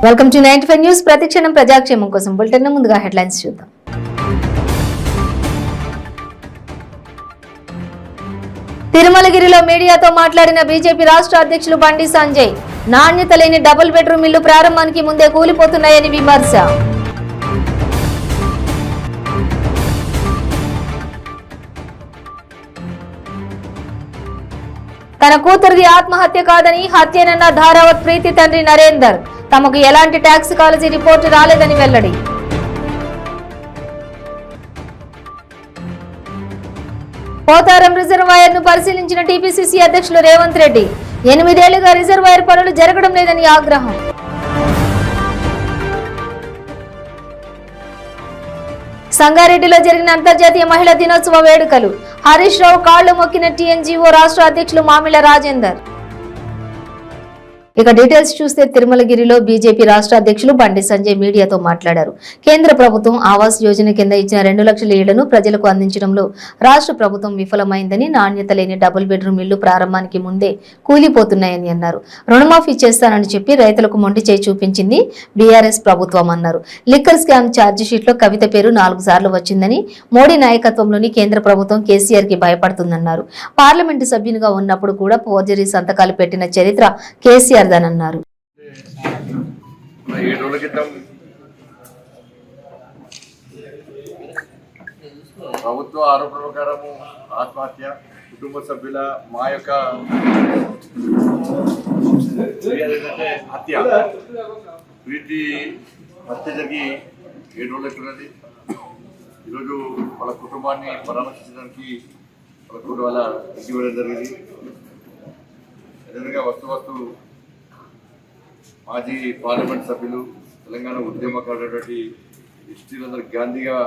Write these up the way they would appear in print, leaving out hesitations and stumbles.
Welcome to 95 news. ప్రతిక్షణం ప్రజాక్షేమం కోసం bulletin ముందుగా హెడ్లైన్స్ చూద్దాం. తిరుమలగిరిలో మీడియాతో మాట్లాడిన బీజేపీ రాష్ట్ర అధ్యక్షులు బండి సంజయ్. నాణ్యత లేని డబుల్ బెడ్రూమ్ ఇల్లు ప్రారంభానికి ముందే కూలిపోతున్నాయని విమర్శ. తన కూతురిది ఆత్మహత్య కాదని హత్యనన్న ధారావత్ ప్రీతి తండ్రి నరేందర్. తమకు ఎలాంటి టాక్సికాలజీ రిపోర్టు రాలేదని వెల్లడి. పోతారం రిజర్వాయర్ ను పరిశీలించిన టీపీసీసీ అధ్యక్షులు రేవంత్ రెడ్డి. 8 ఏళ్లుగా రిజర్వాయర్ పనులు జరగడం లేదని ఆగ్రహం. సంగారెడ్డిలో జరిగిన అంతర్జాతీయ మహిళా దినోత్సవ వేడుకలు. హరీష్ రావు కాళ్లు మొక్కిన టీఎన్జీఓ రాష్ట్ర అధ్యక్షులు మామిళ్ల రాజేందర్. ఇక డీటెయిల్స్ చూస్తే తిరుమలగిరిలో బీజేపీ రాష్ట్ర అధ్యక్షులు బండి సంజయ్ మీడియాతో మాట్లాడారు. కేంద్ర ప్రభుత్వం ఆవాస్ యోజన కింద ఇచ్చిన 2 లక్షల ఇళ్లను ప్రజలకు అందించడంలో రాష్ట్ర ప్రభుత్వం విఫలమైందని, నాణ్యత లేని డబుల్ బెడ్రూమ్ ఇళ్లు ప్రారంభానికి ముందే కూలిపోతున్నాయని అన్నారు. రుణమాఫీ చేస్తానని చెప్పి రైతులకు మొండి చేయి చూపించింది బీఆర్ఎస్ ప్రభుత్వం అన్నారు. లిక్కర్ స్కామ్ ఛార్జిషీట్ లో కవిత పేరు 4 సార్లు వచ్చిందని, మోడీ నాయకత్వంలోని కేంద్ర ప్రభుత్వం కేసీఆర్ కి భయపడుతుందన్నారు. పార్లమెంటు సభ్యునిగా ఉన్నప్పుడు కూడా ఫోర్జరీ సంతకాలు పెట్టిన చరిత్ర కేసీఆర్ అన్నారు. 7 రోజుల క్రితం ప్రభుత్వ ఆరోపణ ప్రకారము ఆత్మహత్య, కుటుంబ సభ్యుల మా యొక్క హత్య, వీటి హత్య జరిగి 7 రోజులు ఎట్టున్నది. ఈరోజు వాళ్ళ కుటుంబాన్ని పరామర్శించడానికి వాళ్ళ ఇంటికి వెళ్ళడం జరిగింది. ఎదురుగా వస్తు మాజీ పార్లమెంట్ సభ్యులు, తెలంగాణ ఉద్యమకారుడు శ్రీలందరూ గాంధీగా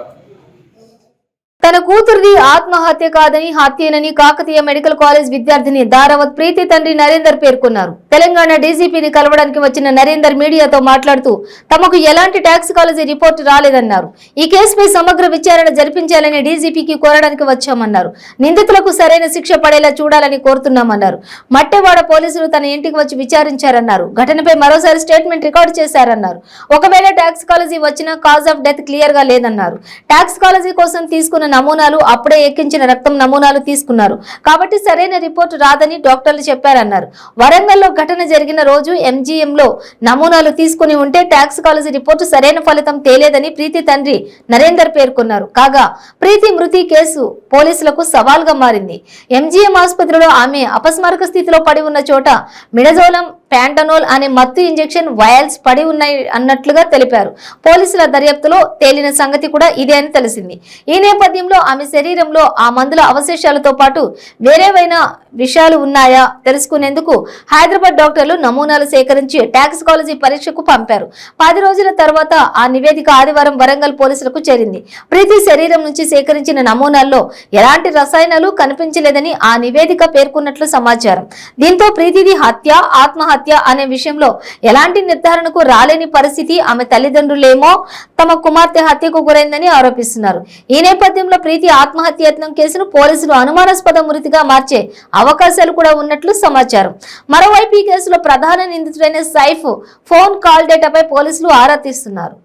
తన కూతురిది ఆత్మహత్య కాదని హత్యేనని కాకతీయ మెడికల్ కాలేజ్ విద్యార్థిని ధారావత్ ప్రీతి తండ్రి నరేందర్ పేర్కొన్నారు. తెలంగాణ డీజీపీని కలవడానికి వచ్చిన నరేందర్ మీడియాతో మాట్లాడుతూ తమకు ఎలాంటి టాక్సికాలజీ రిపోర్టు రాలేదన్నారు. ఈ కేసుపై సమగ్ర విచారణ జరిపించాలని డీజీపీకి కోరడానికి వచ్చామన్నారు. నిందితులకు సరైన శిక్ష పడేలా చూడాలని కోరుతున్నామన్నారు. మట్టెవాడ పోలీసులు తన ఇంటికి వచ్చి విచారించారన్నారు. ఘటనపై మరోసారి స్టేట్మెంట్ రికార్డు చేశారన్నారు. ఒకవేళ టాక్సికాలజీ వచ్చినా కాజ్ ఆఫ్ డెత్ క్లియర్ గా లేదన్నారు. టాక్సికాలజీ కోసం తీసుకున్న నమూనాలు అప్పుడే ఎక్కించిన రక్తం నమూనాలు తీసుకున్నారు కాబట్టి సరైన రిపోర్టు రాదని డాక్టర్లు చెప్పారన్నారు. వరంగల్లో ఘటన జరిగిన రోజు ఎంజీఎం లో నమూనాలు తీసుకుని ఉంటే టాక్సికాలజీ రిపోర్టు సరైన ఫలితం తేలేదని ప్రీతి తండ్రి నరేందర్ పేర్కొన్నారు. కాగా ప్రీతి మృతి కేసు పోలీసులకు సవాల్గా మారింది. ఎంజీఎం ఆసుపత్రిలో ఆమె అపస్మారక స్థితిలో పడి ఉన్న చోట మిడజోలం, ప్యాంటనోల్ అనే మత్తు ఇంజెక్షన్ వయల్స్ పడి ఉన్నాయి అన్నట్లుగా తెలిపారు. పోలీసుల దర్యాప్తులో తేలిన సంగతి కూడా ఇదే అని తెలిసింది. ఈ నేపథ్యంలో ఆమె శరీరంలో ఆ మందుల అవశేషాలతో పాటు వేరేవైనా విషయాలు ఉన్నాయా తెలుసుకునేందుకు హైదరాబాద్ డాక్టర్లు నమూనాలు సేకరించి టాక్సికాలజీ పరీక్షకు పంపారు. 10 రోజుల తర్వాత ఆ నివేదిక ఆదివారం వరంగల్ పోలీసులకు చేరింది. ప్రీతి శరీరం నుంచి సేకరించిన నమూనాల్లో ఎలాంటి రసాయనాలు కనిపించలేదని ఆ నివేదిక పేర్కొన్నట్లు సమాచారం. దీంతో ప్రీతిది హత్య, ఆత్మహత్య అనే విషయంలో ఎలాంటి నిర్ధారణకు రాలేని పరిస్థితి. ఆమె తల్లిదండ్రులేమో తమ కుమార్తె హత్యకు గురైందని ఆరోపిస్తున్నారు. ఈ నేపథ్యంలో ప్రీతి ఆత్మహత్యయత్నం కేసును పోలీసులు అనుమానాస్పద మృతిగా మార్చే అవకాశాలు కూడా ఉన్నట్లు సమాచారం. మరోవైపు ఈ కేసులో ప్రధాన నిందితుడైన సైఫ్ ఫోన్ కాల్ డేటాపై పోలీసులు ఆరా తీస్తున్నారు.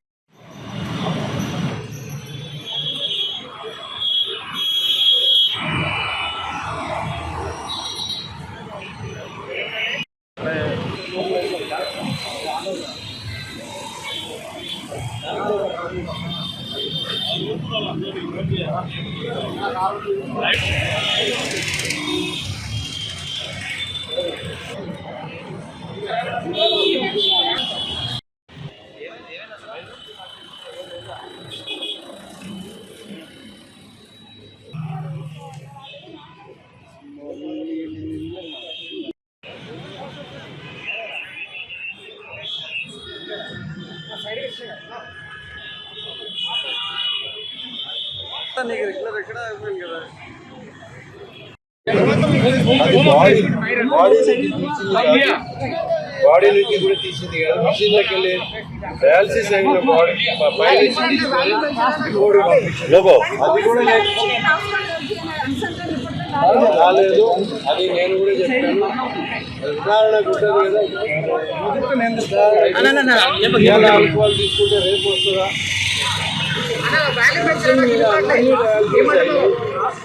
బాడీ నుంచి కూడా తీసింది కదా, మిషన్లోకి వెళ్ళి డయాలసిస్ అయిన బాడీ అది కూడా రాలేదు. అది నేను కూడా చెప్పాను. ఉదాహరణకు ఉంటుంది కదా, ఇవాళ ఆల్కహాల్ తీసుకుంటే రేపు వస్తుందా?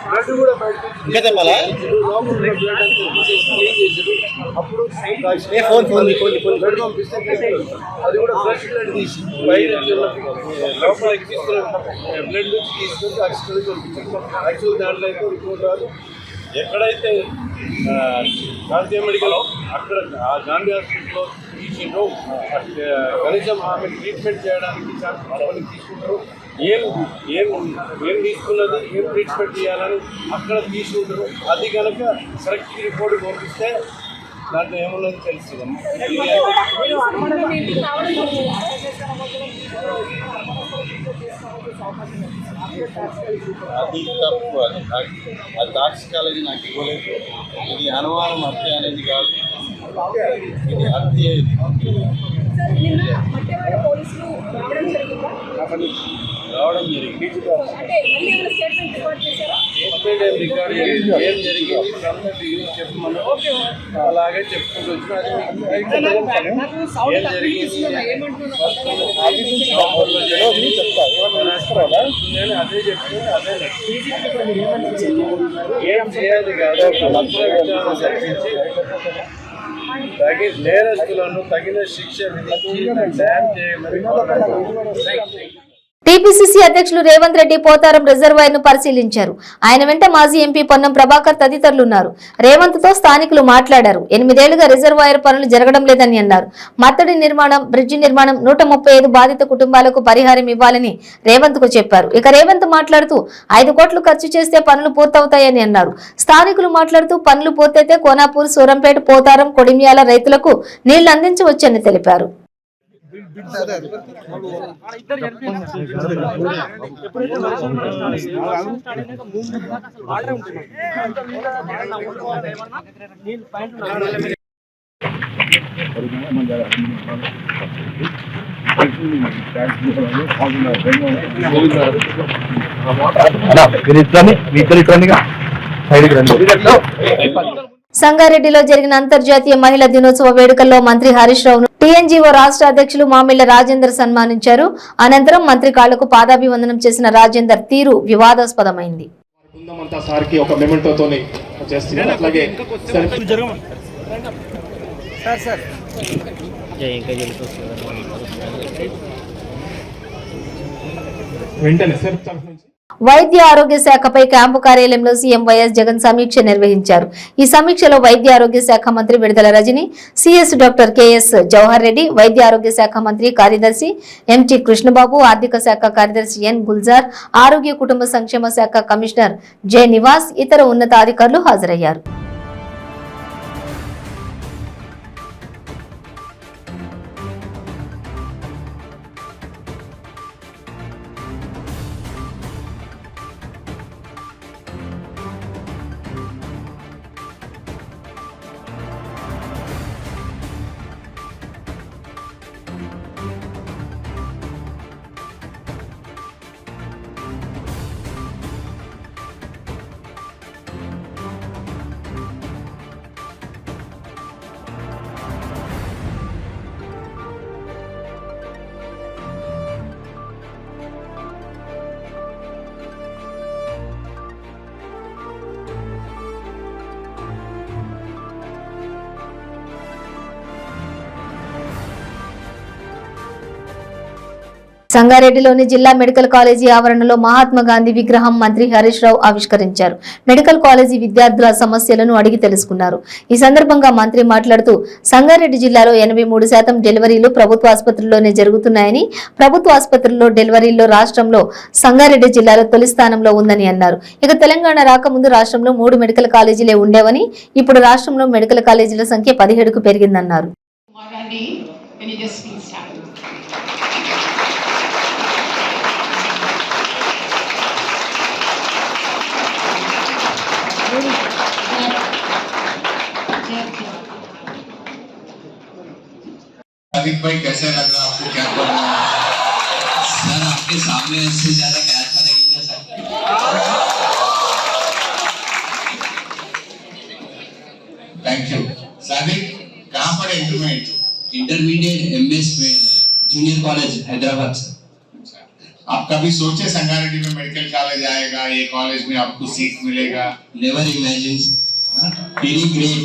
బ్లడ్ కూడా బయట లోపల బ్లడ్ అంతా క్లీన్ చేసారు. అప్పుడు బ్లడ్ పంపిస్తే అది కూడా ఫ్రెష్ బ్లడ్ తీసి బయట లోపల ఎక్కిస్తున్న బ్లడ్ నుంచి తీసుకుంటే అక్షరాలు పంపించారు. యాక్చువల్ దాంట్లో అయితే రిపోర్ట్ రాదు. ఎక్కడైతే గాంధీ మెడికల్ అక్కడ ఆ గాంధీ హాస్పిటల్లో తీసిండ్రో కనీసం ఆమె ట్రీట్మెంట్ చేయడానికి వాళ్ళకి తీసుకుంటారు. ఏం తీసుకున్నది, ఏం ట్రీట్మెంట్ చేయాలని అక్కడ తీసుకుంటారు. అది కనుక కరెక్ట్ రిపోర్ట్ పంపిస్తే దాంట్లో ఏమున్నది తెలుస్తుందమ్మా. అది తప్పు. అది టాక్సికాలజీ నాకు ఇవ్వలేదు. ఇది అనుమానం హత్య అనేది కాదు, ఇది హత్య. రావడం జరిగింది. రికార్డ్ ఏం జరిగింది చెప్పమని అలాగే చెప్పుకుంటూ వచ్చిన ఏం జరిగింది నేను అదే చెప్తున్నాను. అదే ఏం చేయాలి కాదు, నేరస్తులను తగిన శిక్ష విధించి న్యాయం చేయమని టీపీసీసీ అధ్యక్షులు రేవంత్ రెడ్డి పోతారం రిజర్వాయర్ ను పరిశీలించారు. ఆయన వెంట మాజీ ఎంపీ పొన్నం ప్రభాకర్ తదితరులున్నారు. రేవంత్ తో స్థానికులు మాట్లాడారు. 8 ఏళ్లుగా రిజర్వాయర్ పనులు జరగడం లేదని అన్నారు. మత్తడి నిర్మాణం, బ్రిడ్జి నిర్మాణం, 135 బాధిత కుటుంబాలకు పరిహారం ఇవ్వాలని రేవంత్ కు చెప్పారు. ఇక రేవంత్ మాట్లాడుతూ 5 కోట్లు ఖర్చు చేస్తే పనులు పూర్తవుతాయని అన్నారు. స్థానికులు మాట్లాడుతూ పనులు పూర్తయితే కోనాపూర్, సూరంపేట, పోతారం, కొడిమ్యాల రైతులకు నీళ్లు అందించవచ్చని తెలిపారు. సంగారెడ్డిలో జరిగిన అంతర్జాతీయ మహిళా దినోత్సవ వేడుకల్లో మంత్రి హరీష్ రావును టీఎన్జీఓ రాష్ట్ర అధ్యక్షులు మామిళ్ల రాజేందర్ సన్మానించారు. అనంతరం మంత్రి కాళ్లకు పాదాభివందనం చేసిన రాజేందర్ తీరు వివాదాస్పదమైంది. వైద్య ఆరోగ్య శాఖపై క్యాంపు కార్యాలయంలో సీఎం వైఎస్ జగన్ సమీక్ష నిర్వహించారు. ఈ సమీక్షలో వైద్య ఆరోగ్య శాఖ మంత్రి Vidadala Rajini, CS doctor KS Jawahar Reddy, వైద్య ఆరోగ్య శాఖ మంత్రి కార్యదర్శి ఎంటి కృష్ణబాబు, ఆర్థిక శాఖ కార్యదర్శి ఎన్ గుల్జార్, ఆరోగ్య కుటుంబ సంక్షేమ శాఖ కమిషనర్ జె నివాస్, ఇతర ఉన్నతాధికారులు హాజరయ్యారు. సంగారెడ్డిలోని జిల్లా మెడికల్ కాలేజీ ఆవరణలో మహాత్మా గాంధీ విగ్రహం మంత్రి హరీష్ రావు ఆవిష్కరించారు. మెడికల్ కాలేజీ విద్యార్థుల సమస్యలను అడిగి తెలుసుకున్నారు. ఈ సందర్భంగా మంత్రి మాట్లాడుతూ సంగారెడ్డి జిల్లాలో 83% డెలివరీలు ప్రభుత్వ ఆసుపత్రుల్లోనే జరుగుతున్నాయని, ప్రభుత్వ ఆసుపత్రుల్లో డెలివరీల్లో రాష్ట్రంలో సంగారెడ్డి జిల్లాలో తొలి స్థానంలో ఉందని అన్నారు. ఇక తెలంగాణ రాకముందు రాష్ట్రంలో 3 మెడికల్ కాలేజీలే ఉండేవని, ఇప్పుడు రాష్ట్రంలో మెడికల్ కాలేజీల సంఖ్య 17కు పెరిగిందన్నారు. अमित भाई कैसा लग रहा है आपको? क्या कर रहा है सर? आपके सामने इससे ज्यादा क्या अच्छा लगेगा sir? Thank you Sadiq. Hyderabad से। आप कभी सोचे संगारेड्डी में मेडिकल कॉलेज आएगा, ये कॉलेज में आपको सीट मिलेगा? Never imagine. Feeling great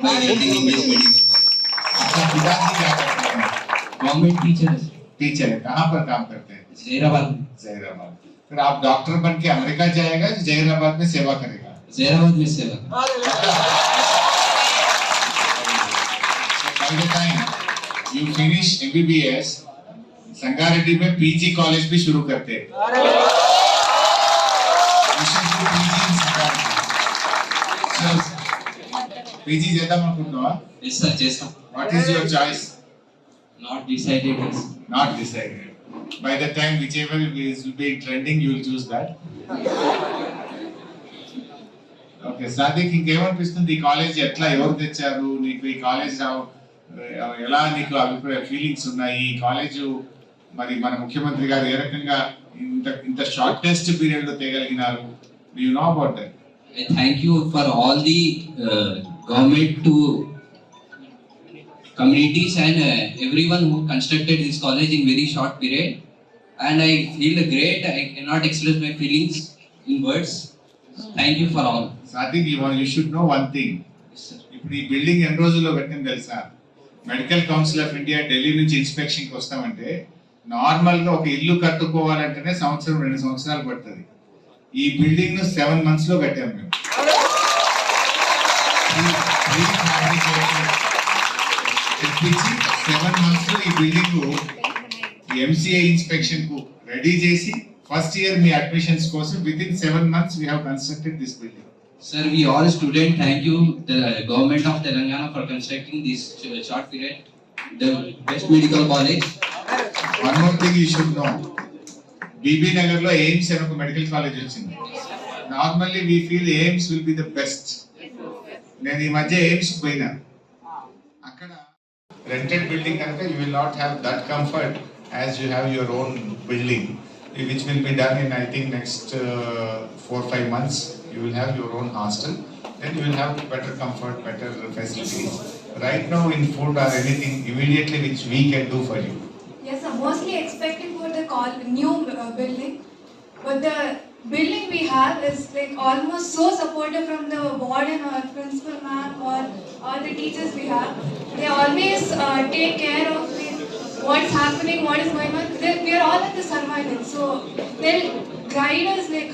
by getting English medical college. आपका पिताजी क्या करते हैं? Government teacher है टीचर है। कहाँ पर काम करते हैं? जहीराबाद में। जहीराबाद। फिर आप डॉक्टर बन के अमेरिका जाएगा, जहीराबाद में सेवा करेगा? जहीराबाद में सेवा। By the time you finish MBBS, Sangareddy में पीजी कॉलेज भी शुरू करते हैं। पीजी చేద్దాం అనుకుంటున్నావా? Yes sir, చేస్తాం. What is your choice? Not decided. Not decided. By the time whichever will be trending, you will choose that. Okay, Sadiq ఇంకేమనిపిస్తుంది? ఈ college ఎట్లా, ఎవరు తెచ్చారు నీకు? ఈ కాలేజ్ ఎలా నీకు అభిప్రాయ ఫీలింగ్స్ ఉన్నాయి? ఈ కాలేజ్ మరి మన ముఖ్యమంత్రి గారు ఏ రకంగా ఇంత షార్టెస్ట్ పీరియడ్ లో తేగలిగినారు? Do you know about that? I thank you for all the government to communities and everyone who constructed this college in very short period, and I feel great. I cannot express my feelings in words. Thank you for all. Sadiq, you should know one thing. Yes, sir. ఇప్పుడు ఈ building ఎన్ని రోజుల్లో కట్టింది తెలుసా? Medical council of India Delhi నుంచి ఇన్స్పెక్షన్కి వస్తామంటే normal గా ఒక ఇల్లు కట్టుకోవాలంటేనే 1-2 సంవత్సరాలు పడుతుంది. ఈ బిల్డింగ్ ను 7 months లో కట్టాము మేము. తెప్పించి 7 months లో ఈ బిల్డింగ్ ఎంసీఏ ఇన్స్పెక్షన్ కు రెడీ చేసి ఫస్ట్ ఇయర్ మీ అడ్మిషన్స్ కోసం within 7 months we have constructed this building. Sir, we all students thank you the government of Telangana for constructing this short period the best medical college. One more thing you should know. Bibinagar లో AIIMS అని ఒక medical college వచ్చింది. Normally we feel AIIMS will be the best. నేను ఈ మధ్య AIIMS పోయినా, అక్కడ rented building కనుక you will not have that comfort as you have your own building, which will be done in I think next 4-5 months. You will have your own hostel, then you will have better comfort, better facilities. Right now in food or anything immediately which we can do for you. Yes, I'm mostly expecting for the new building, but the building we have is like almost so supportive from the warden or principal ma'am or all the teachers we have. They always take care of what's happening, what is going on. We are all in the surveillance, so they'll guide us like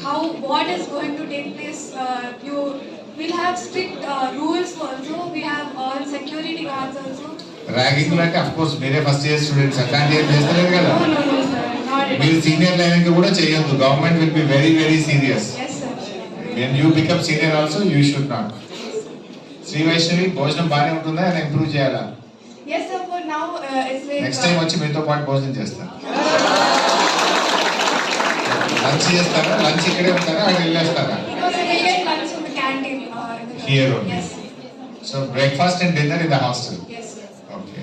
what is going to take place. We'll have strict rules also. We have all security guards also. Ragging అంటే of course మీరే first year students అట్లాంటి ఏం చేస్తలేరు కదా. No, sir, not at మీరు all. Senior line కూడా చేయొద్దు. Government will be very very serious. Yes, sir. When you become senior also you should not. Shri Vaishnavi, భోజనం బాగానే ఉంటుందా అని ఇంప్రూవ్ చేయాలా? Yes, sir, for now it's like next time వచ్చి మీతో పాటు భోజనం చేస్తాను. లంచ్ చేస్తారా? లంచ్ ఇక్కడే ఉంటారా, అక్కడ వెళ్ళేస్తారా? no, sir, we get lunch from the canteen. Here only. Yes. So breakfast and dinner in the hostel. Yes, sir. Okay.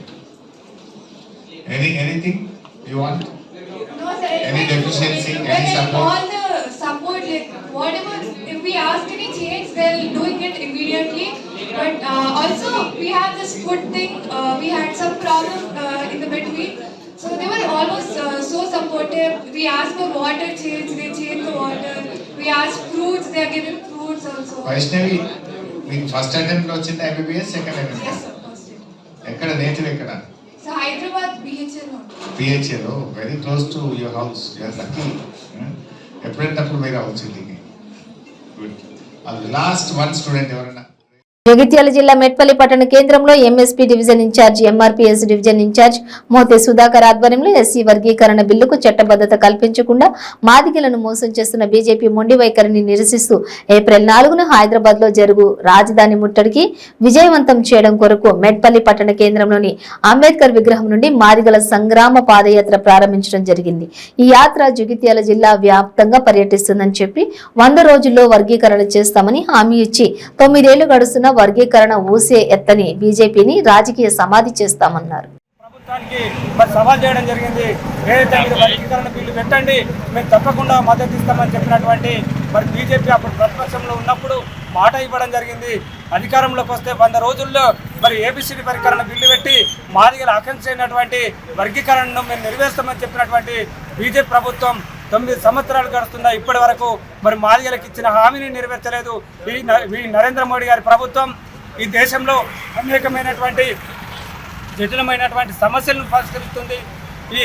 Anything you want? No, sir. Any deficiency, any support? All the support, like whatever, if we ask any change, they'll doing it immediately. But also we have this food thing. We had some problem in the between, so they were almost so supportive. We asked for water change, they changed the water. We asked fruits, they are giving fruits also. Vaishnavi, మీకు first attempt లో వచ్చింది MBBS, second Yes, attempt sir. First year. ఎక్కడ నేటివ్ ఎక్కడ? So Hyderabad BHL. పిహెచ్ఏలో, very close to your house. You're lucky. ఎప్పుడంటప్పుడు మీరు అవచ్చు ఇంటికి. గుడ్. లాస్ట్ వన్ స్టూడెంట్ ఎవరైనా? జగిత్యాల జిల్లా మెట్పల్లి పట్టణ కేంద్రంలో MSP division incharge, MRPS division incharge Mothe Sudhakar ఆధ్వర్యంలో ఎస్సీ వర్గీకరణ బిల్లుకు చట్టబద్ధత కల్పించకుండా మాదిగలను మోసం చేస్తున్న బీజేపీ మొండి వైఖరిని నిరసిస్తూ ఏప్రిల్ 4న హైదరాబాద్ లో జరుగు రాజధాని ముట్టడికి విజయవంతం చేయడం కొరకు మెట్పల్లి పట్టణ కేంద్రంలోని అంబేద్కర్ విగ్రహం నుండి మాదిగల సంగ్రామ పాదయాత్ర ప్రారంభించడం జరిగింది. ఈ యాత్ర జగిత్యాల జిల్లా వ్యాప్తంగా పర్యటిస్తుందని చెప్పి 100 రోజుల్లో వర్గీకరణ చేస్తామని హామీ ఇచ్చి 9 ఏళ్లు గడుస్తున్న వర్గీకరణ ఊసే ఎత్తని బీజేపీని రాజకీయ సమాధి చేస్తామన్నారు. ప్రభుత్వానికి మరి సవాల్ చేయడం జరిగింది. ఏదైతే వర్గీకరణ బిల్లు పెట్టండి, మేము తప్పకుండా మద్దతు ఇస్తామని చెప్పినటువంటి మరి బీజేపీ అప్పుడు ప్రతిపక్షంలో ఉన్నప్పుడు మాట ఇవ్వడం జరిగింది. అధికారంలోకి వస్తే 100 రోజుల్లో మరి ఏబిసిడి వర్గీకరణ బిల్లు పెట్టి మాదిగల ఆకాంక్షైనటువంటి వర్గీకరణను మేము నెరవేర్స్తామని చెప్పినటువంటి బీజేపీ ప్రభుత్వం 9 సంవత్సరాలు గడుస్తున్నా ఇప్పటి వరకు మరి మాదిగలకు ఇచ్చిన హామీని నెరవేర్చలేదు. ఈ నరేంద్ర మోడీ గారి ప్రభుత్వం ఈ దేశంలో అనేకమైనటువంటి జటిలమైనటువంటి సమస్యలను పరిష్కరిస్తుంది.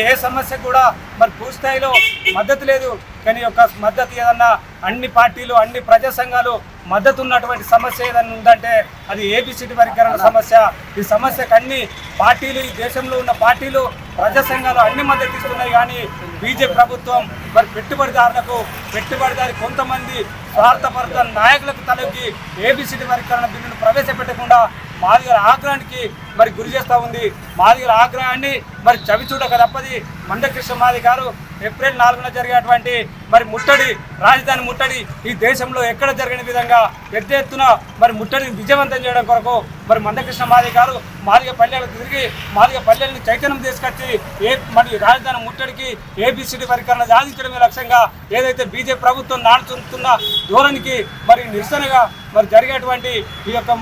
ఏ సమస్య కూడా మరి పూర్తిస్థాయిలో మద్దతు లేదు. కానీ యొక్క మద్దతు ఏదన్నా అన్ని పార్టీలు అన్ని ప్రజా సంఘాలు మద్దతు ఉన్నటువంటి సమస్య ఏదన్నా ఉందంటే అది ఏబిసిడి వర్గీకరణ సమస్య. ఈ సమస్యకు అన్ని పార్టీలు ఈ దేశంలో ఉన్న పార్టీలు ప్రజా సంఘాలు అన్ని మద్దతు ఇస్తున్నాయి. కానీ బీజేపీ ప్రభుత్వం మరి పెట్టుబడిదారి కొంతమంది స్వార్థపరత నాయకులకు తలొగ్గి ఏబిసిడి వర్గీకరణ బిల్లును ప్రవేశపెట్టకుండా మాదిగల ఆగ్రహానికి మరి గురి చేస్తూ ఉంది. మాదిగల ఆగ్రహాన్ని మరి చవిచూడక తప్పది. మందకృష్ణ మాది గారు ఏప్రిల్ 4న జరిగేటువంటి మరి ముట్టడి, రాజధాని ముట్టడి ఈ దేశంలో ఎక్కడ జరిగిన విధంగా పెద్ద ఎత్తున మరి ముట్టడిని విజయవంతం చేయడం కొరకు మరి మందకృష్ణ మాది గారు మాదిగ పల్లెలకు తిరిగి మాదిగ పల్లెలను చైతన్యం తీసుకొచ్చి మరి రాజధాని ముట్టడికి ఏబిసిడి వర్గీకరణ సాధించడమే లక్ష్యంగా ఏదైతే బీజేపీ ప్రభుత్వం నాడుతున్న ధోరణికి మరి నిరసనగా మరి జరిగేటువంటి ఈ యొక్క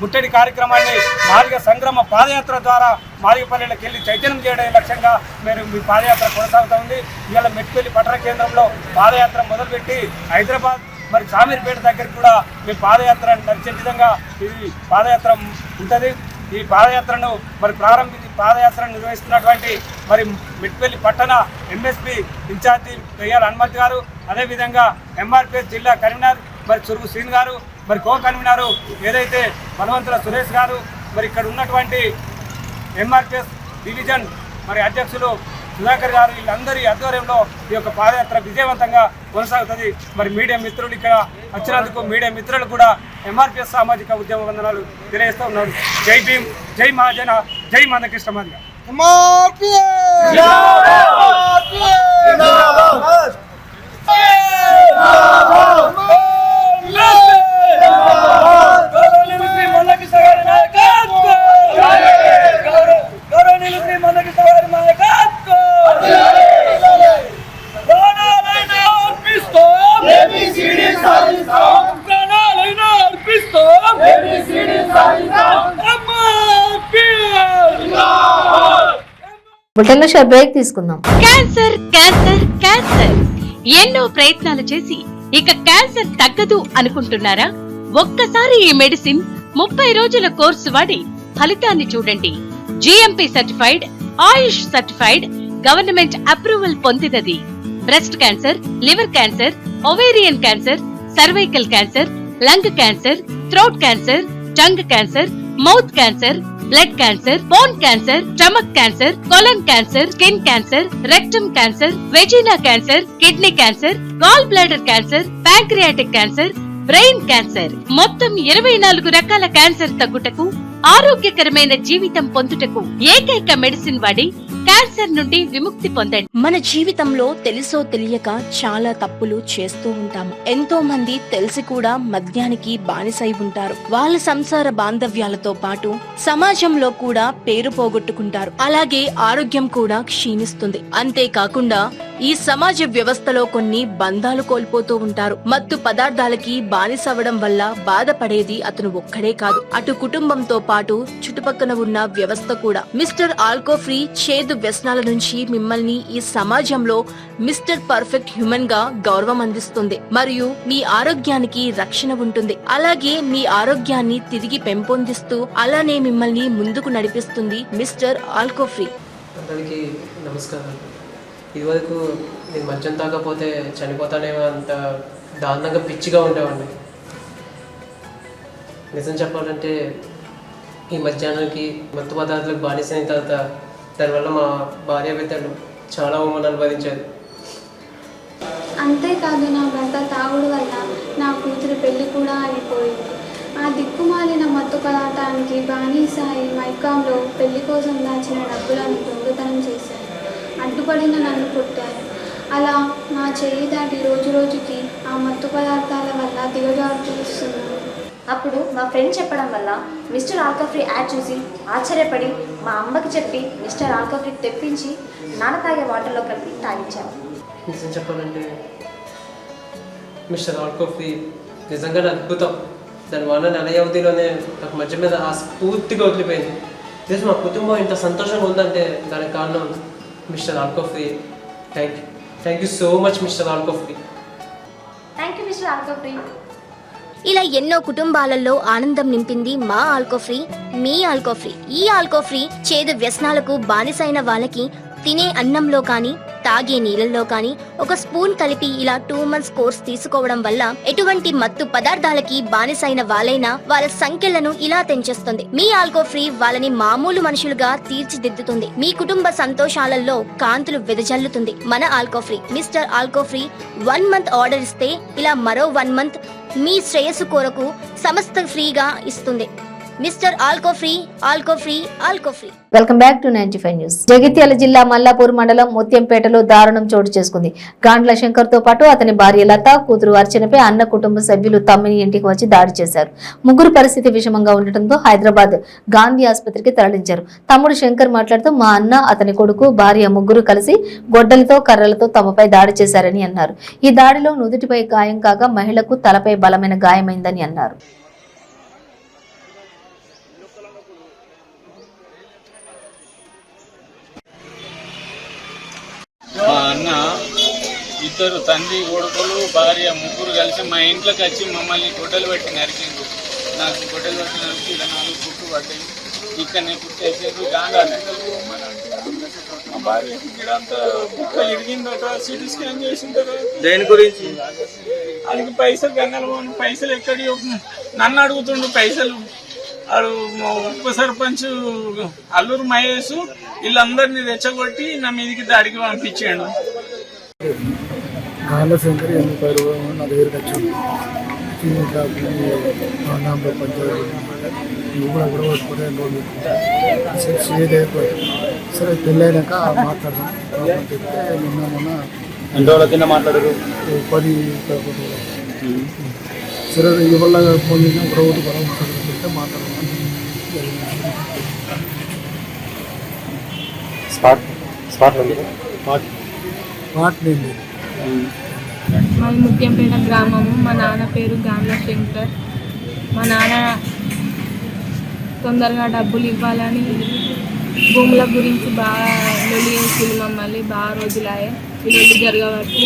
ముట్టడి కార్యక్రమాన్ని మాదిగ సంగ్రామ పాదయాత్ర ద్వారా మాదిగ పల్లెలకు వెళ్ళి చైతన్యం చేయడం లక్ష్యంగా మీ పాదయాత్ర కొనసాగుతూ ఉంది. ఇవాళ మెట్పల్లి పట్టణ కేంద్రంలో పాదయాత్ర మొదలుపెట్టి హైదరాబాద్ మరి చామీర్పేట దగ్గరికి కూడా మీ పాదయాత్ర నడిచే విధంగా ఇది పాదయాత్ర ఉంటుంది. ఈ పాదయాత్రను మరి పాదయాత్రను నిర్వహిస్తున్నటువంటి మరి మెట్పల్లి పట్టణ ఎంఎస్పీ ఇన్ఛార్జి దయ్యాల హనుమంత్ గారు, అదేవిధంగా ఎంఆర్పిఎస్ జిల్లా కన్వీనర్ మరి చురుగు శ్రీన్ గారు, మరి కో కన్వీనరు ఏదైతే బలవంతుల సురేష్ గారు, మరి ఇక్కడ ఉన్నటువంటి ఎంఆర్పిఎస్ డివిజన్ మరి అధ్యక్షులు సుధాకర్ గారు, వీళ్ళందరి ఆధ్వర్యంలో ఈ యొక్క పాదయాత్ర విజయవంతంగా కొనసాగుతుంది. మరి మీడియా మిత్రులు ఇక్కడ వచ్చినందుకు మీడియా మిత్రులు కూడా ఎంఆర్పిఎస్ సామాజిక ఉద్యమ వందనాలు తెలియజేస్తూ ఉన్నారు. జై భీమ్, జై మహాజన, జై మందకృష్ణ మాదిగ. బులెటిన్లో షార్ట్ బ్రేక్ తీసుకుందాం. క్యాన్సర్ క్యాన్సర్ క్యాన్సర్ ఎన్నో ప్రయత్నాలు చేసి ఇక క్యాన్సర్ తగ్గదు అనుకుంటున్నారా? ఒక్కసారి ఈ మెడిసిన్ 30 రోజుల కోర్సు వాడి ఫలితాన్ని చూడండి. GMP certified, AYUSH certified, government approval పొందినది. Breast cancer, liver cancer, ovarian cancer, cervical cancer, lung cancer, throat cancer, tongue cancer, mouth cancer, blood cancer, bone cancer, stomach cancer, colon cancer, skin cancer, rectum cancer, vagina cancer, kidney cancer, gall bladder cancer, pancreatic cancer, brain cancer, మొత్తం 24 రకాల cancer తగ్గుటకు, ఆరోగ్యకరమైన జీవితం పొందుటకు ఏకైక medicine వాడి cancer నుండి విముక్తి పొందండి. మన జీవితంలో తెలుసో తెలియక చాలా తప్పులు చేస్తూ ఉంటాము. ఎంతో మంది తెలిసి కూడా మద్యానికి బానిసై ఉంటారు. వాళ్ళ సంసార బాంధవ్యాలతో పాటు సమాజంలో కూడా పేరు పోగొట్టుకుంటారు. అలాగే ఆరోగ్యం కూడా క్షీణిస్తుంది. అంతేకాకుండా ఈ సమాజ వ్యవస్థలో కొన్ని బంధాలు కోల్పోతూ ఉంటారు. మత్తు పదార్థాలకి బానిసవడం వల్ల బాధపడేది అతను ఒక్కడే కాదు, అటు కుటుంబంతో పాటు చుట్టుపక్కల ఉన్న వ్యవస్థ కూడా. మిస్టర్ ఆల్కో ఫ్రీ చేదు వ్యసనాల నుంచి మిమ్మల్ని ఈ సమాజంలో మిస్టర్ పర్ఫెక్ట్ హ్యూమన్ గా గౌరవం అందిస్తుంది మరియు మీ ఆరోగ్యానికి రక్షణ ఉంటుంది. అలాగే మీ ఆరోగ్యాన్ని తిరిగి పెంపొందిస్తూ అలానే మిమ్మల్ని ముందుకు నడిపిస్తుంది మిస్టర్ ఆల్కో ఫ్రీ. అందరికీ నమస్కారం. ఇదివరకు నేను మద్యం తాగకపోతే చనిపోతానేమో అంత దారుణంగా పిచ్చిగా ఉండేవాడిని. నిజం చెప్పాలంటే ఈ మధ్యాహ్నానికి మత్తు పదార్థాలకు బానిసైన తర్వాత దానివల్ల మా భార్య బిడ్డలు చాలా అవమానాలు భరించారు. అంతేకాదు నా భర్త తాగుడు వల్ల నా కూతురు పెళ్లి కూడా అయిపోయింది. ఆ దిక్కుమాలిన మత్తు పదార్థానికి బానిసాయి మైకాంలో పెళ్లి కోసం దాచిన డబ్బులను దొంగతనం చేశారు. అడ్డుపడిన నన్ను కొట్టారు. అలా నా చేయి దాటి రోజు రోజుకి ఆ మత్తు పదార్థాల వల్ల దిగజారుతున్నాను. అప్పుడు మా ఫ్రెండ్ చెప్పడం వల్ల మిస్టర్ ఆల్కో ఫ్రీ యాడ్ చూసి ఆశ్చర్యపడి మా అమ్మకి చెప్పి మిస్టర్ ఆల్కో ఫ్రీ తెప్పించి నాన్న తాగే వాటర్లో కలిపి తాగించాము. నిజం చెప్పాలంటే మిస్టర్ ఆల్కోఫ్రీ నిజంగా అద్భుతం. దాని వల్ల నెల వ్యవధిలోనే నాకు మధ్య మీద ఆ స్ఫూర్తిగా వదిలిపోయింది. ప్లస్ మా కుటుంబం ఇంత సంతోషంగా ఉందంటే దానికి కారణం mister Alcofree. Thank you so much mister Alcofree. Thank you mister Alcofree. ఇలా ఎన్నో కుటుంబాలలో ఆనందం నింపింది మా ఆల్కోఫ్రీ, మీ ఆల్కోఫ్రీ. ఈ ఆల్కోఫ్రీ చేదు వ్యసనాలకు బానిసైన వాళ్ళకి తినే అన్నంలో కానీ తాగే నీళ్ళల్లో కానీ ఒక స్పూన్ కలిపి ఇలా 2 months కోర్స్ తీసుకోవడం వల్ల ఎటువంటి మత్తు పదార్థాలకి బానిసైన వాళ్ళైనా వాళ్ళ సంఖ్యలను ఇలా తెంచేస్తుంది. మీ ఆల్కోఫ్రీ వాళ్ళని మామూలు మనుషులుగా తీర్చిదిద్దుతుంది. మీ కుటుంబ సంతోషాలలో కాంతులు వెదజల్లుతుంది. మన ఆల్కోఫ్రీ మిస్టర్ ఆల్కోఫ్రీ 1 month ఆర్డర్ ఇస్తే ఇలా మరో 1 month మీ శ్రేయస్సు కొరకు సమస్త ఫ్రీగా ఇస్తుంది. Mister Alcofree, Alcofree, Alcofree. Welcome back to 95 news. Jagtial జిల్లా మల్లాపూర్ మండలం ముత్యంపేటలో దారుణం చోటు చేసుకుంది. గాండ్ల శంకర్ తో పాటు అతని భార్య లత, కూతురు అర్చనపై అన్న కుటుంబ సభ్యులు తమ్మిని ఇంటికి వచ్చి దాడి చేశారు. ముగ్గురు పరిస్థితి విషమంగా ఉండటంతో హైదరాబాద్ గాంధీ ఆసుపత్రికి తరలించారు. తమ్ముడు శంకర్ మాట్లాడుతూ మా అన్న, అతని కొడుకు, భార్య ముగ్గురు కలిసి గొడ్డలతో కర్రలతో తమపై దాడి చేశారని అన్నారు. ఈ దాడిలో నుదుటిపై గాయం కాగా మహిళకు తలపై బలమైన గాయమైందని అన్నారు. మా అన్న ఇద్దరు తండ్రి కొడుకులు భార్య ముగ్గురు కలిసి మా ఇంట్లోకి వచ్చి మమ్మల్ని గొడ్డలు పెట్టి నరికిండు. నాకు గొడ్డలు పెట్టి నరికి ఇలా 4 కుట్లు పడ్డాయి. ఇక్కడనే కుట్టేసారు. గాంధాలు మా భార్య ఇక్కడంతా కుక్క ఇరిగిందట. సిటీ స్కాన్ చేసింటారు. దేని గురించి? అది పైసలు గంగలు పైసలు ఎక్కడి నన్ను అడుగుతుండు పైసలు. వాడు ఉప సర్పంచ్ అల్లూరు మహేష్ వీళ్ళందరినీ రెచ్చగొట్టి నా మీదికి దాడికి పంపించాడు. గాంధీ శంకర్ నా దగ్గరికి వచ్చాడు. సరే పెళ్ళైనాక మాట్లాడదాం చెప్తే మొన్న ఎంత మాట్లాడారు? 10 సరే ఇవాళ ఫోన్ చేసిన ఒక రోజు చెప్తే మాట్లాడదాం. మాది ముత్యంపేట గ్రామము. మా నాన్న పేరు గాండ్ల శంకర్. మా నాన్న తొందరగా డబ్బులు ఇవ్వాలని భూముల గురించి బాగా లొల్లి చేసింది. మమ్మల్ని బాగా రోజులాయే ఈ లొల్లి జరగబట్టి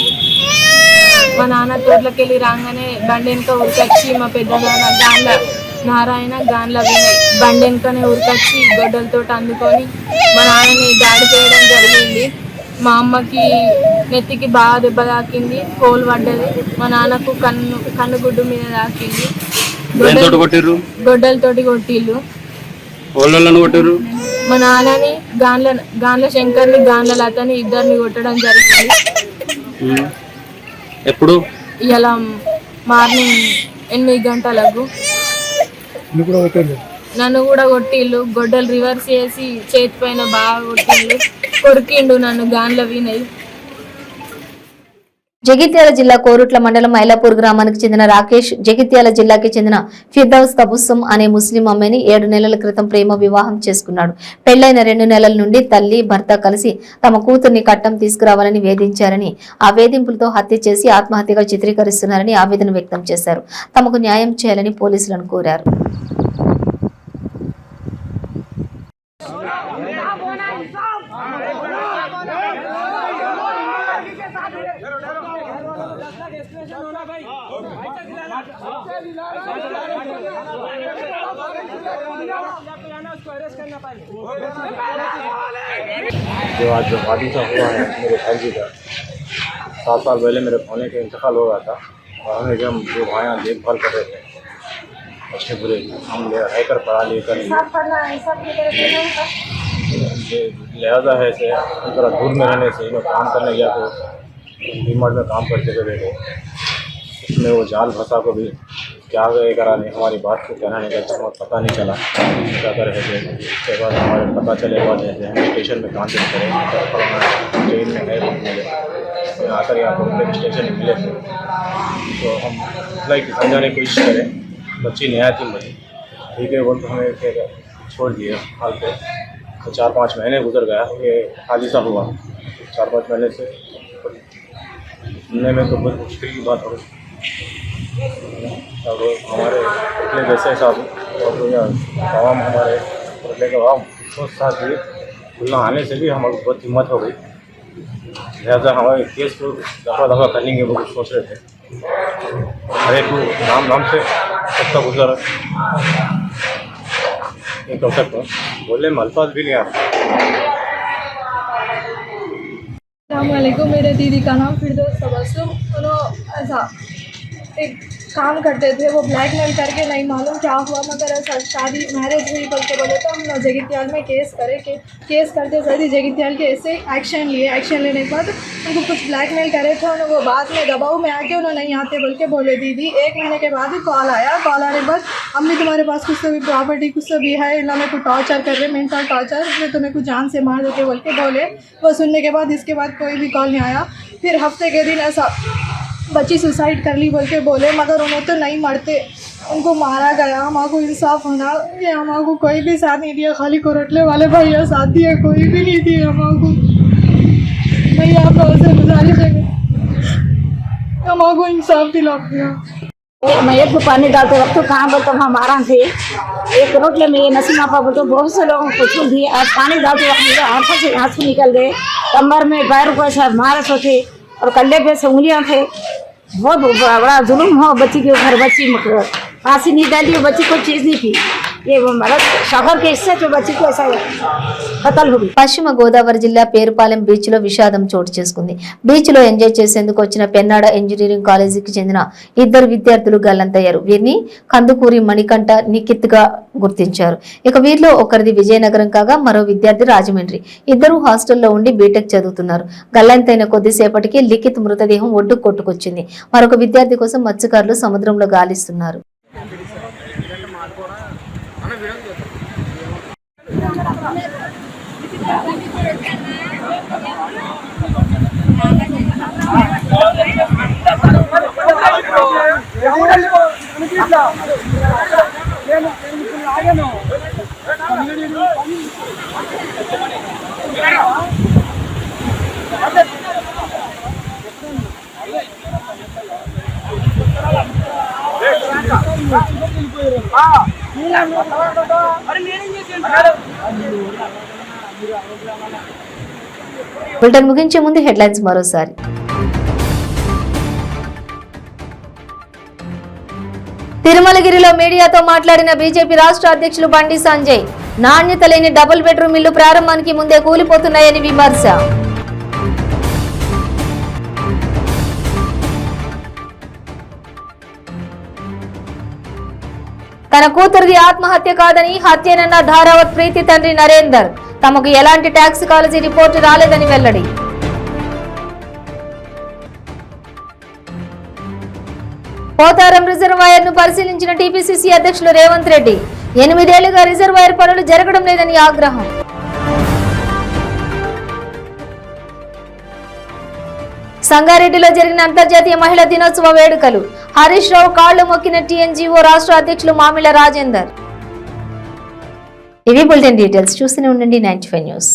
మా నాన్న తోటలోకి వెళ్ళి రాగానే బండి వెనుక ఉరికొచ్చి మా పెద్ద నాన్న గాండ్ల నారాయణ, గాండ్ల వినయ్ బండి వెనుకనే ఉరికొచ్చి గొడ్డలతో అందుకొని మా నాన్నని దాడి చేయడం జరిగింది. మా అమ్మకి నెత్తికి బాగా దెబ్బ తాకింది, కోలు పడ్డది. మా నాన్నకు కన్నుగుడ్డు మీద తాకింది. గొడ్డలతోటి కొట్టిళ్ళు. మా నాన్నని గాండ్ల శంకర్ని, గాండ్ల లతని ఇద్దరిని కొట్టడం జరిగింది. ఎప్పుడు? ఇలా మార్నింగ్ 8 గంటలకు నన్ను కూడా కొట్టిళ్ళు. గొడ్డలు రివర్స్ చేసి చేతి పైన బాగా కొట్టిళ్ళు. కొరికిండు నన్ను గాండ్ల వినయ్. జగిత్యాల జిల్లా కోరుట్ల మండలం మైలాపూర్ గ్రామానికి చెందిన రాకేష్ జగిత్యాల జిల్లాకి చెందిన ఫిర్దౌస్ తబుస్సం అనే ముస్లిం అమ్మాయిని 7 నెలల క్రితం ప్రేమ వివాహం చేసుకున్నాడు. పెళ్లైన 2 నెలల నుండి తల్లి, భర్త కలిసి తమ కూతుర్ని కట్టం తీసుకురావాలని వేధించారని, ఆ వేధింపులతో హత్య చేసి ఆత్మహత్యగా చిత్రీకరిస్తున్నారని ఆవేదన వ్యక్తం చేశారు. తమకు న్యాయం చేయాలని పోలీసులను కోరారు. जो आज जो हादसा हुआ है मेरे भाई का 7 साल पहले मेरे भाई का इंतकाल हो गया था और हमें जब जो भाइयाँ देखभाल कर रहे थे अच्छे बुरे हम रहकर पढ़ा लेकर लिहाजा है से थोड़ा दूर में रहने से मैं काम करने गया तो डीमार्ट में काम करते थे बेटे उसमें वो जाल फंसा को भी क्या करा नहीं हमारी बात को कहना नहीं करता हमें पता नहीं चला क्या कर रहे थे। उसके बाद हमारे पता चले बाद जैसे हम स्टेशन में काम करें ट्रेन में है मिले आकर यहाँ पर स्टेशन में मिले थे तो हम लाइक समझाने की कोशिश करें बच्ची नया थी मुझे ठीक है बोल तो हमें फिर छोड़ दिए हाल पे तो 4-5 महीने गुजर गया ये हादसा हुआ 4-5 महीने से सुनने में तो बहुत मुश्किल की बात हो रही। अब हमारे इतने जैसे साहब और आवाम हमारे पढ़ने के आवाम उसके साथ भी खुलना आने से भी हमारी बहुत हिम्मत हो गई। लिहाजा हमारे केस को दफा करने के वो सोच रहे थे। हर एक नाम से सबका गुजर नहीं कर सकता, बोलने में अल्फाज भी नहीं आ रहा। अस्सलामुअलैकुम, मेरे दीदी का नाम फिरदौस तबस्सुम। उन्होंने ऐसा एक काम करते थे, वो ब्लैकमेल करके नहीं मालूम क्या हुआ मगर ऐसा शादी मैरिज हुई बोल के बोले तो हम लोग जगित्याल में केस करे के केस करते सर जगित्याल के ऐसे एक्शन लिए। एक्शन लेने के बाद उनको कुछ ब्लैकमेल करे थे उन्होंने, वो बाद में दबाव में आके उन्होंने नहीं आते बोल के बोले दीदी। 1 महीने के बाद ही कॉल आया। कॉल आने के बाद अम्मी तुम्हारे पास कुछ तो भी प्रॉपर्टी कुछ तो भी है, इन मेरे को टॉर्चर कर रहे, मेंटल टॉर्चर, इसमें तुम्हें कुछ जान से मार देते बोल के बोले। वो सुनने के बाद इसके बाद कोई भी कॉल नहीं आया। फिर हफ्ते के दिन ऐसा बच्ची सुसाइड कर ली बोल के बोले मगर उन्होंने तो नहीं मरते, उनको मारा गया। हमारे को इंसाफ होना, ये हमारे को कोई भी साथ नहीं दिया, खाली कोरटले वाले भैया साथ दिए, कोई भी नहीं दिए हमारे को। नहीं आप लोगों से गुजारिश है हमारे को इंसाफ दिलाओ। मैयत को पानी डालते वक्त तो कहाँ बोलते हम आराम थे, एक रोटले में नसीमा पा बोलते बहुत से लोगों को छू दिए। आज पानी डालते वक्त मेरे आंखों से आंसू निकल गए, कमर में पैर को ऐसा मारस होते और कल्ले पे से उंगलियां थे। बहुत बड़ा जुल्म हो बच्ची के ऊपर। बच्ची फांसी नहीं डाली, बच्ची कोई चीज़ नहीं थी, ये मतलब शहर के हिस्से जो बच्ची को ऐसा कत्ल हो गई। పశ్చిమ గోదావరి జిల్లా పేరుపాలెం బీచ్ లో విషాదం చోటు చేసుకుంది. బీచ్ లో ఎంజాయ్ చేసేందుకు వచ్చిన పెన్నాడ ఇంజనీరింగ్ కాలేజీకి చెందిన 2 విద్యార్థులు గల్లంతయ్యారు. వీరిని కందుకూరి మణికంఠ, నిఖిత్ గా గుర్తించారు. ఇక వీరిలో ఒకరిది విజయనగరం కాగా మరో విద్యార్థి రాజమండ్రి. ఇద్దరు హాస్టల్లో ఉండి బీటెక్ చదువుతున్నారు. గల్లంతైన కొద్దిసేపటికి లిఖిత్ మృతదేహం ఒడ్డుకు కొట్టుకొచ్చింది. మరొక విద్యార్థి కోసం మత్స్యకారులు సముద్రంలో గాలిస్తున్నారు. బులెటిన్ ముగించే ముందు హెడ్లైన్స్ మరోసారి. తిరుమలగిరిలో మీడియాతో మాట్లాడిన బీజేపీ రాష్ట్ర అధ్యక్షులు బండి సంజయ్. నాణ్యత లేని డబుల్ బెడ్రూమ్ ఇల్లు ప్రారంభానికి ముందే కూలిపోతున్నాయని విమర్శ. తన కూతురిది ఆత్మహత్య కాదని హత్యనన్న ధారావత్ ప్రీతి తండ్రి నరేందర్. తమకు ఎలాంటి టాక్సికాలజీ రిపోర్టు రాలేదని వెల్లడి. పోతారం రిజర్వాయర్ ను పరిశీలించిన టీపీసీసీ అధ్యక్షులు రేవంత్ రెడ్డి. 8 ఏళ్లుగా రిజర్వాయర్ పనులు జరగడం లేదని ఆగ్రహం. సంగారెడ్డిలో జరిగిన అంతర్జాతీయ మహిళా దినోత్సవ వేడుకలు. హరీష్ రావు కాళ్లు మొక్కిన టీఎన్జీఓ రాష్ట్ర అధ్యక్షులు మామిళ్ల రాజేందర్. ఇవి బులెటిన్ డీటెయిల్స్. చూస్తూనే ఉండండి 95 న్యూస్.